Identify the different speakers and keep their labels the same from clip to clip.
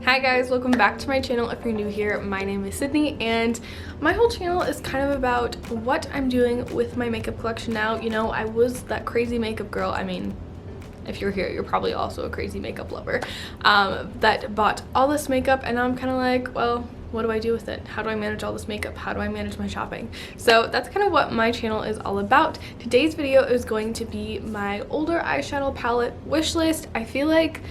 Speaker 1: Hi guys, welcome back to my channel. If you're new here, my name is Sydney and my whole channel is kind of about what I'm doing with my makeup collection now. You know, I was that crazy makeup girl. I mean, if you're here, you're probably also a crazy makeup lover that bought all this makeup, and now I'm kind of like, well, what do I do with it? How do I manage all this makeup? How do I manage my shopping? So that's kind of what my channel is all about. Today's video is going to be my older eyeshadow palette wish list. I feel like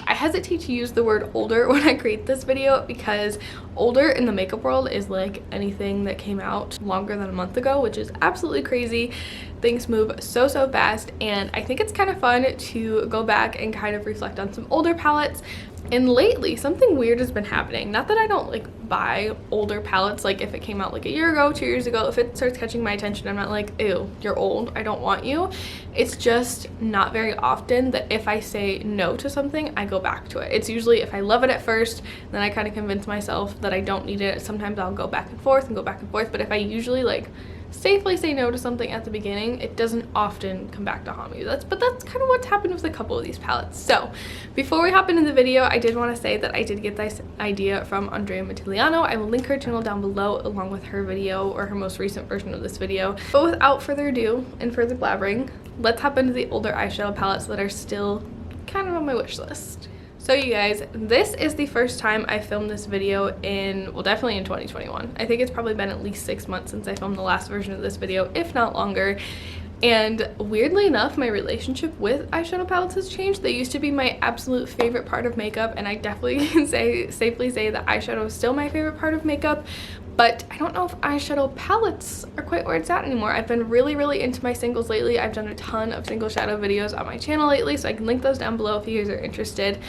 Speaker 1: I hesitate to use the word older when I create this video because older in the makeup world is like anything that came out longer than a month ago, which is absolutely crazy. Things move so fast, and I think it's kind of fun to go back and kind of reflect on some older palettes. And lately something weird has been happening. Not that I don't like buy older palettes, like if it came out like a year ago, 2 years ago, if it starts catching my attention, I'm not like, ew, you're old, I don't want you. It's just not very often that if I say no to something, I go back to it. It's usually if I love it at first, then I kind of convince myself that I don't need it. Sometimes I'll go back and forth, but if I usually like safely say no to something at the beginning, it doesn't often come back to haunt me. But that's kind of what's happened with a couple of these palettes. So before we hop into the video, I did want to say that I did get this idea from Andrea Mattiliano. I will link her channel down below along with her video, or her most recent version of this video. But without further ado and further blabbering, let's hop into the older eyeshadow palettes that are still kind of on my wish list. So you guys, this is the first time I filmed this video in, well, definitely in 2021. I think it's probably been at least 6 months since I filmed the last version of this video, if not longer. And weirdly enough, my relationship with eyeshadow palettes has changed. They used to be my absolute favorite part of makeup, and I definitely can safely say that eyeshadow is still my favorite part of makeup. But I don't know if eyeshadow palettes are quite where it's at anymore. I've been really into my singles lately. I've done a ton of single shadow videos on my channel lately, so I can link those down below if you guys are interested.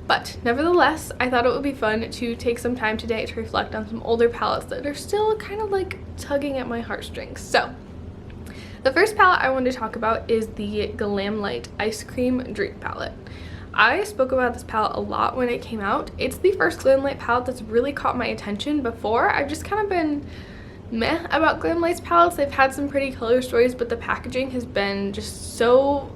Speaker 1: But nevertheless, I thought it would be fun to take some time today to reflect on some older palettes that are still kind of like tugging at my heartstrings. So the first palette I wanted to talk about is the Glamlight Ice Cream Dream Palette. I spoke about this palette a lot when it came out. It's the first Glamlight palette that's really caught my attention. Before, I've just kind of been meh about Glamlight's palettes. They've had some pretty color stories, but the packaging has been just so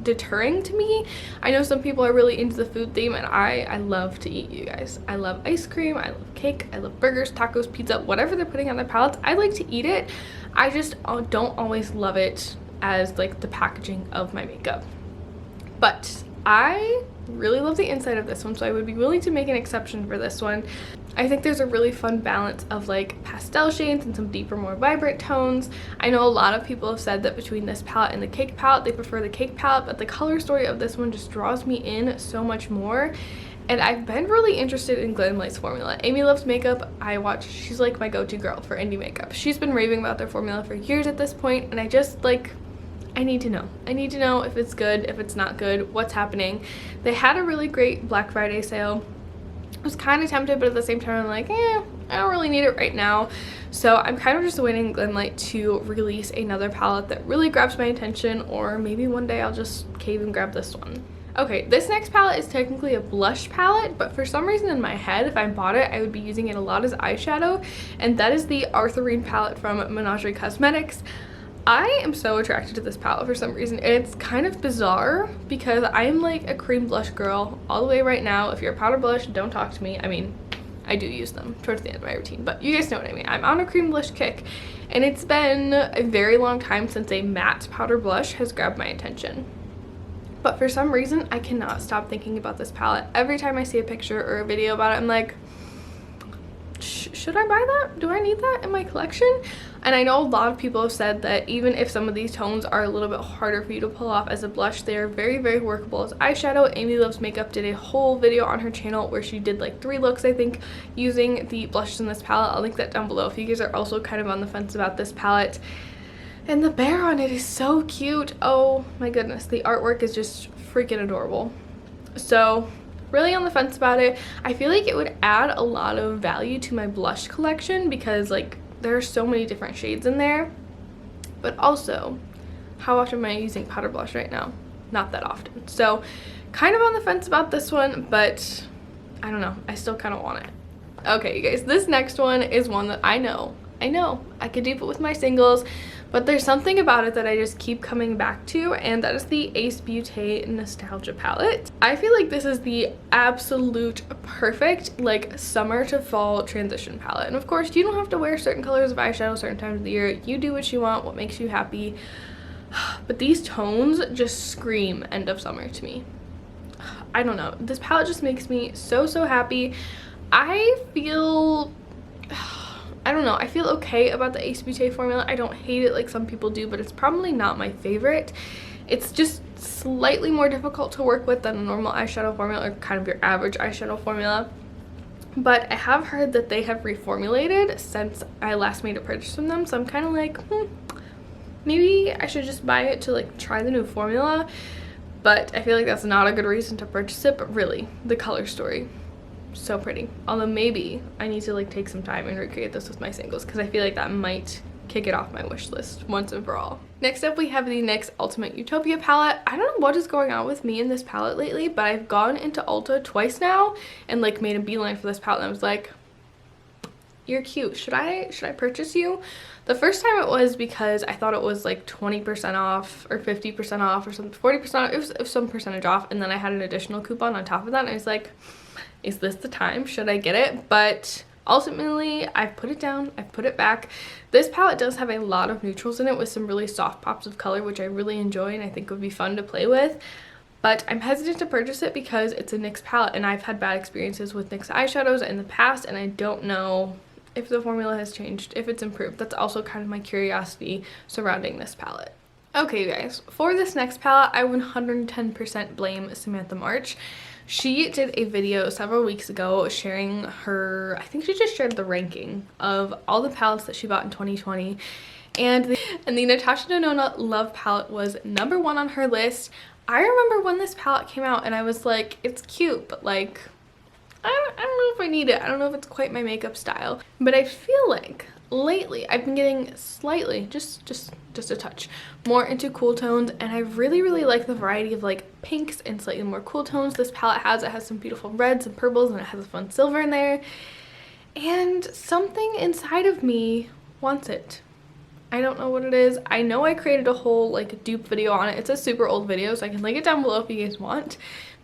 Speaker 1: deterring to me. I know some people are really into the food theme, and I love to eat, you guys. I love ice cream, I love cake, I love burgers, tacos, pizza, whatever they're putting on their palettes. I like to eat it. I just don't always love it as like the packaging of my makeup. But I really love the inside of this one, so I would be willing to make an exception for this one. I think there's a really fun balance of like pastel shades and some deeper, more vibrant tones. I know a lot of people have said that between this palette and the cake palette, they prefer the cake palette, but the color story of this one just draws me in so much more. And I've been really interested in Glamlight's formula. Amy Loves Makeup, she's like my go-to girl for indie makeup. She's been raving about their formula for years at this point, and I just like, I need to know. I need to know if it's good, if it's not good, what's happening. They had a really great Black Friday sale. I was kind of tempted, but at the same time, I'm like, I don't really need it right now. So I'm kind of just waiting Glamlight to release another palette that really grabs my attention, or maybe one day I'll just cave and grab this one. Okay, this next palette is technically a blush palette, but for some reason in my head, if I bought it, I would be using it a lot as eyeshadow, and that is the Arthurine palette from Menagerie Cosmetics. I am so attracted to this palette for some reason. It's kind of bizarre because I'm like a cream blush girl all the way right now. If you're a powder blush, don't talk to me. I mean, I do use them towards the end of my routine, but you guys know what I mean. I'm on a cream blush kick, and it's been a very long time since a matte powder blush has grabbed my attention. But for some reason, I cannot stop thinking about this palette. Every time I see a picture or a video about it, I'm like, should I buy that? Do I need that in my collection? And I know a lot of people have said that even if some of these tones are a little bit harder for you to pull off as a blush, they are very workable as eyeshadow. Amy Loves Makeup did a whole video on her channel where she did like 3 looks, I think, using the blushes in this palette. I'll link that down below if you guys are also kind of on the fence about this palette. And the bear on it is so cute. Oh my goodness, the artwork is just freaking adorable. So really on the fence about it. I feel like it would add a lot of value to my blush collection because like there are so many different shades in there. But also, how often am I using powder blush right now? Not that often. So kind of on the fence about this one, but I don't know, I still kind of want it. Okay, you guys, this next one is one that I know I could dupe it with my singles, But there's something about it that I just keep coming back to, and that is the Ace Beauté Nostalgia palette. I feel like this is the absolute perfect like summer to fall transition palette. And of course, you don't have to wear certain colors of eyeshadow certain times of the year. You do what you want, what makes you happy. But these tones just scream end of summer to me. I don't know. This palette just makes me so happy. I feel I don't know, I feel okay about the Ace Beauté formula. I don't hate it like some people do, but it's probably not my favorite. It's just slightly more difficult to work with than a normal eyeshadow formula, or kind of your average eyeshadow formula. But I have heard that they have reformulated since I last made a purchase from them, so I'm kind of like, maybe I should just buy it to like try the new formula. But I feel like that's not a good reason to purchase it. But really, the color story, so pretty. Although maybe I need to like take some time and recreate this with my singles, because I feel like that might kick it off my wish list once and for all. Next up, we have the NYX Ultimate Utopia palette. I don't know what is going on with me in this palette lately, but I've gone into Ulta twice now and like made a beeline for this palette, and I was like, you're cute, should I purchase you? The first time it was because I thought it was like 20% off or 50% off or something, 40% off. It was some percentage off, and then I had an additional coupon on top of that, and I was like, is this the time? Should I get it? But ultimately, I've put it down, I've put it back. This palette does have a lot of neutrals in it with some really soft pops of color, which I really enjoy and I think would be fun to play with. But I'm hesitant to purchase it because it's a NYX palette, and I've had bad experiences with NYX eyeshadows in the past, and I don't know if the formula has changed, if it's improved. That's also kind of my curiosity surrounding this palette. Okay, you guys, for this next palette, I 110% blame Samantha March. She did a video several weeks ago sharing her, I think she just shared the ranking of all the palettes that she bought in 2020. And the Natasha Denona Love palette was #1 on her list. I remember when this palette came out and I was like, it's cute, but like, I don't know if I need it. I don't know if it's quite my makeup style. But I feel like lately I've been getting slightly, just a touch, more into cool tones, and I really like the variety of like pinks and slightly more cool tones this palette has. It has some beautiful reds and purples, and it has a fun silver in there. And something inside of me wants it. I don't know what it is. I know I created a whole like dupe video on it. It's a super old video, so I can link it down below if you guys want.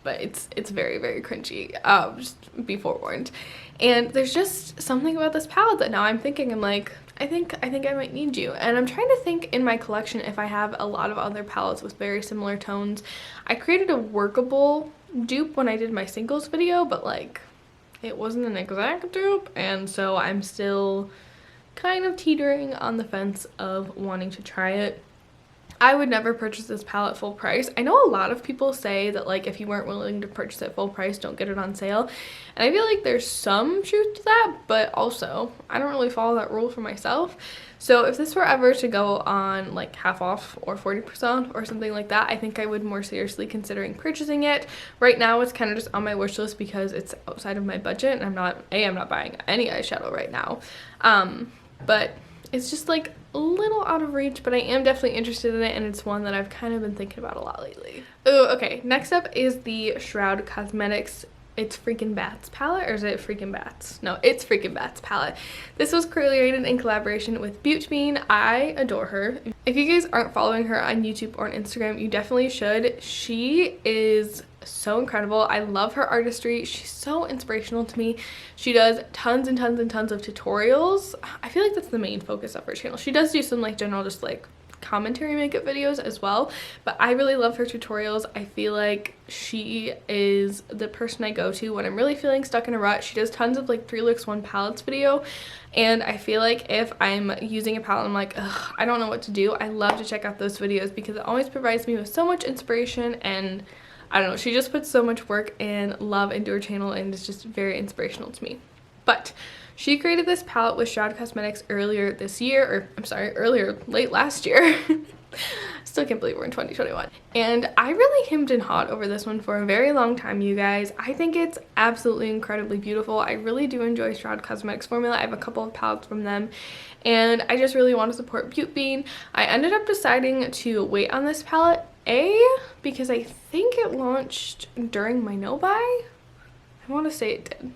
Speaker 1: But it's very cringy. Just be forewarned. And there's just something about this palette that now I'm thinking, I'm like, I think I might need you. And I'm trying to think in my collection if I have a lot of other palettes with very similar tones. I created a workable dupe when I did my singles video, but like it wasn't an exact dupe, and so I'm still kind of teetering on the fence of wanting to try it. I would never purchase this palette full price. I know a lot of people say that like if you weren't willing to purchase it full price, don't get it on sale. And I feel like there's some truth to that, but also I don't really follow that rule for myself. So if this were ever to go on like half off or 40% or something like that, I think I would more seriously considering purchasing it. Right now it's kind of just on my wish list because it's outside of my budget, and I'm not buying any eyeshadow right now. But it's just like a little out of reach, but I am definitely interested in it, and it's one that I've kind of been thinking about a lot lately. Oh, okay. Next up is the Shroud Cosmetics It's Freaking Bats palette, or is it Freaking Bats? No, It's Freaking Bats palette. This was created in collaboration with Beauty Bean. I adore her. If you guys aren't following her on YouTube or on Instagram, you definitely should. She is so incredible. I love her artistry. She's so inspirational to me. She does tons and tons of tutorials. I feel like that's the main focus of her channel. She does do some like general just like commentary makeup videos as well, but I really love her tutorials. I feel like she is the person I go to when I'm really feeling stuck in a rut. She does tons of like 3 looks 1 palettes video, and I feel like if I'm using a palette I'm like, ugh, I don't know what to do, I love to check out those videos because it always provides me with so much inspiration, and I don't know, she just puts so much work and love into her channel, and it's just very inspirational to me. But she created this palette with Shroud Cosmetics earlier this year, or I'm sorry, late last year. Still can't believe we're in 2021. And I really hemmed and hawed over this one for a very long time, you guys. I think it's absolutely incredibly beautiful. I really do enjoy Shroud Cosmetics formula. I have a couple of palettes from them, and I just really want to support Beauty Bean. I ended up deciding to wait on this palette, because I think it launched during my no buy. I want to say it did.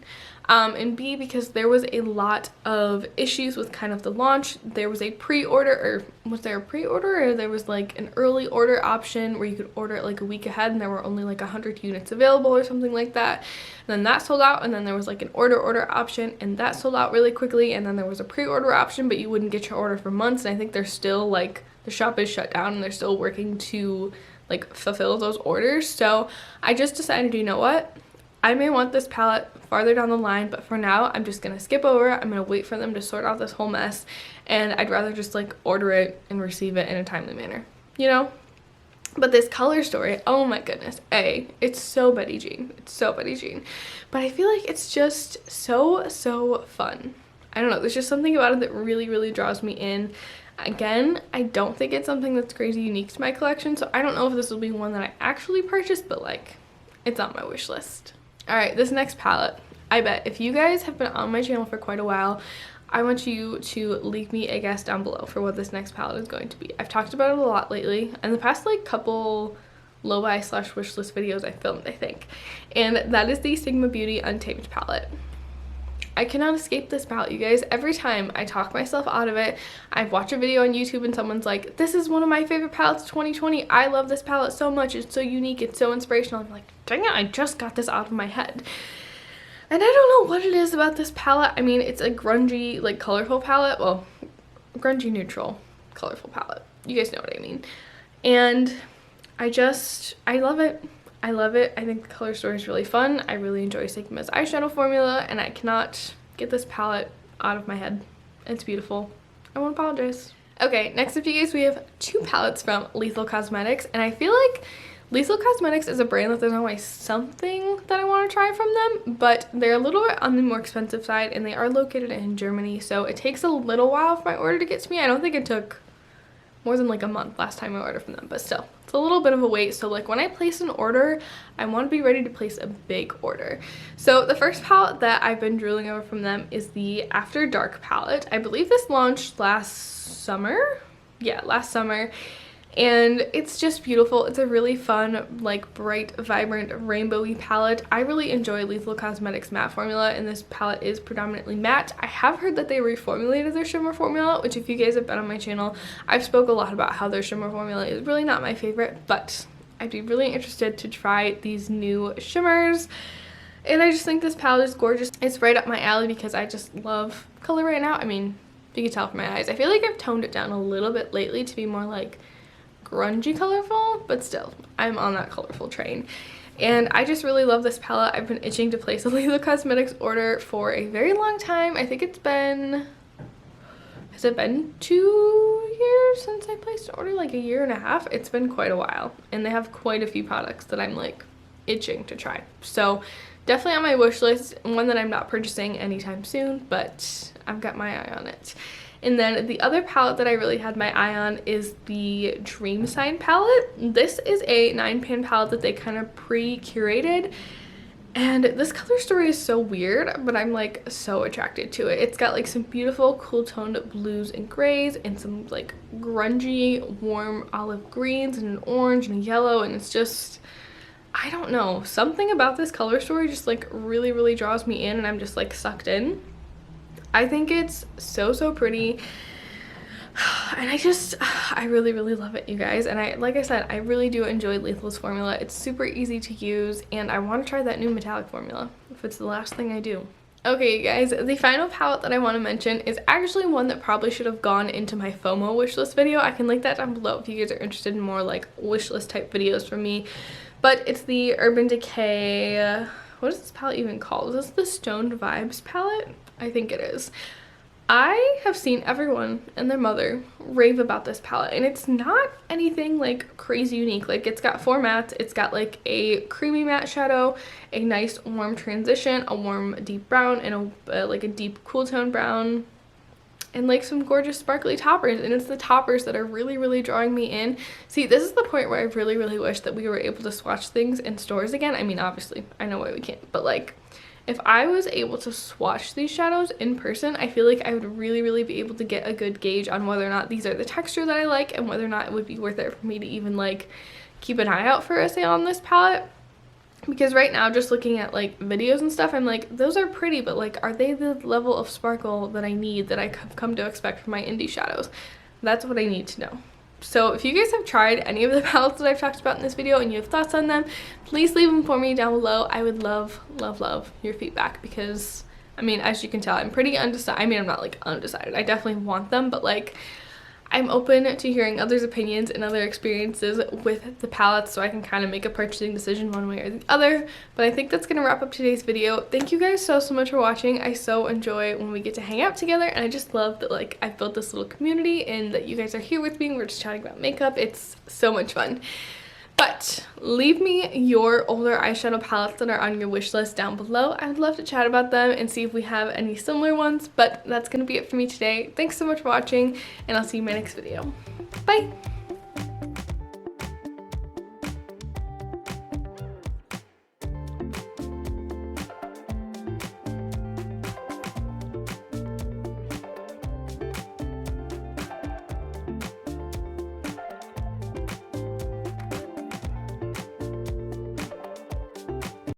Speaker 1: And B, because there was a lot of issues with kind of the launch. There was a pre-order, or was there a pre-order, or there was like an early order option where you could order it like a week ahead and there were only like 100 units available or something like that. And then that sold out, and then there was like an order option and that sold out really quickly, and then there was a pre-order option but you wouldn't get your order for months, and I think they're still like, the shop is shut down and they're still working to like fulfill those orders. So I just decided, you know what? I may want this palette farther down the line, but for now, I'm just going to skip over. I'm going to wait for them to sort out this whole mess, and I'd rather just like order it and receive it in a timely manner, you know? But this color story, oh my goodness, it's so Betty Jean. It's so Betty Jean. But I feel like it's just so fun. I don't know, there's just something about it that really draws me in. Again, I don't think it's something that's crazy unique to my collection, so I don't know if this will be one that I actually purchase, but like, it's on my wish list. Alright, this next palette, I bet if you guys have been on my channel for quite a while, I want you to leave me a guess down below for what this next palette is going to be. I've talked about it a lot lately, and the past like couple low buy / wish list videos I filmed, I think. And that is the Sigma Beauty Untamed palette. I cannot escape this palette, you guys. Every time I talk myself out of it, I watch a video on YouTube and someone's like, this is one of my favorite palettes of 2020. I love this palette so much. It's so unique. It's so inspirational. I'm like, dang it, I just got this out of my head. And I don't know what it is about this palette. I mean, it's a grungy, like colorful palette. Well, grungy neutral, colorful palette. You guys know what I mean. And I love it. I love it. I think the color story is really fun. I really enjoy Sigma's eyeshadow formula, and I cannot get this palette out of my head. It's beautiful. I won't apologize. Okay, next up, you guys, we have two palettes from Lethal Cosmetics, and I feel like Lethal Cosmetics is a brand that there's always something that I want to try from them, but they're a little bit on the more expensive side, and they are located in Germany, so it takes a little while for my order to get to me. I don't think it took more than like a month last time I ordered from them, but still, it's a little bit of a wait. So like when I place an order, I want to be ready to place a big order. So the first palette that I've been drooling over from them is the After Dark palette. I believe this launched last summer. Yeah, last summer. And it's just beautiful. It's a really fun, like bright, vibrant, rainbowy palette. I really enjoy Lethal Cosmetics matte formula, and this palette is predominantly matte. I have heard that they reformulated their shimmer formula, which if you guys have been on my channel, I've spoke a lot about how their shimmer formula is really not my favorite, but I'd be really interested to try these new shimmers. And I just think this palette is gorgeous. It's right up my alley because I just love color right now. I mean, you can tell from my eyes. I feel like I've toned it down a little bit lately to be more like grungy colorful, but still, I'm on that colorful train. And I just really love this palette. I've been itching to place a Lethal Cosmetics order for a very long time. I think it's been, has it been 2 years since I placed an order? Like a year and a half? It's been quite a while, and they have quite a few products that I'm like itching to try. So definitely on my wish list, one that I'm not purchasing anytime soon, but I've got my eye on it. And then the other palette that I really had my eye on is the Dream Sign palette. This is a 9-pan palette that they kind of pre-curated. And this color story is so weird, but I'm like so attracted to it. It's got like some beautiful cool toned blues and grays and some like grungy warm olive greens and an orange and a yellow, and it's just, I don't know, something about this color story just like really draws me in, and I'm just like sucked in. I think it's so pretty, and I really love it, you guys. And like I said, I really do enjoy Lethal's formula. It's super easy to use, and I want to try that new metallic formula if it's the last thing I do. Okay, you guys, the final palette that I want to mention is actually one that probably should have gone into my FOMO wishlist video. I can link that down below if you guys are interested in more like wishlist type videos from me. But it's the Urban Decay, what is this palette even called? Is this the Stoned Vibes palette? I think it is. I have seen everyone and their mother rave about this palette, and it's not anything like crazy unique. Like, it's got 4 mattes, it's got like a creamy matte shadow, a nice warm transition, a warm deep brown, and like a deep cool tone brown, and like some gorgeous sparkly toppers. And it's the toppers that are really drawing me in. See, this is the point where I really wish that we were able to swatch things in stores again. I mean, obviously I know why we can't, but like, if I was able to swatch these shadows in person, I feel like I would really be able to get a good gauge on whether or not these are the texture that I like, and whether or not it would be worth it for me to even like keep an eye out for a sale on this palette. Because right now, just looking at like videos and stuff, I'm like, those are pretty, but like, are they the level of sparkle that I need, that I have come to expect from my indie shadows? That's what I need to know. So if you guys have tried any of the palettes that I've talked about in this video and you have thoughts on them, please leave them for me down below. I would love, love, love your feedback, because I mean, as you can tell, I'm pretty undecided. I mean, I'm not like undecided. I definitely want them, but like, I'm open to hearing others' opinions and other experiences with the palettes, so I can kind of make a purchasing decision one way or the other. But I think that's going to wrap up today's video. Thank you guys so much for watching. I so enjoy when we get to hang out together, and I just love that like I've built this little community and that you guys are here with me and we're just chatting about makeup. It's so much fun. But leave me your older eyeshadow palettes that are on your wish list down below. I would love to chat about them and see if we have any similar ones. But that's going to be it for me today. Thanks so much for watching, and I'll see you in my next video. Bye!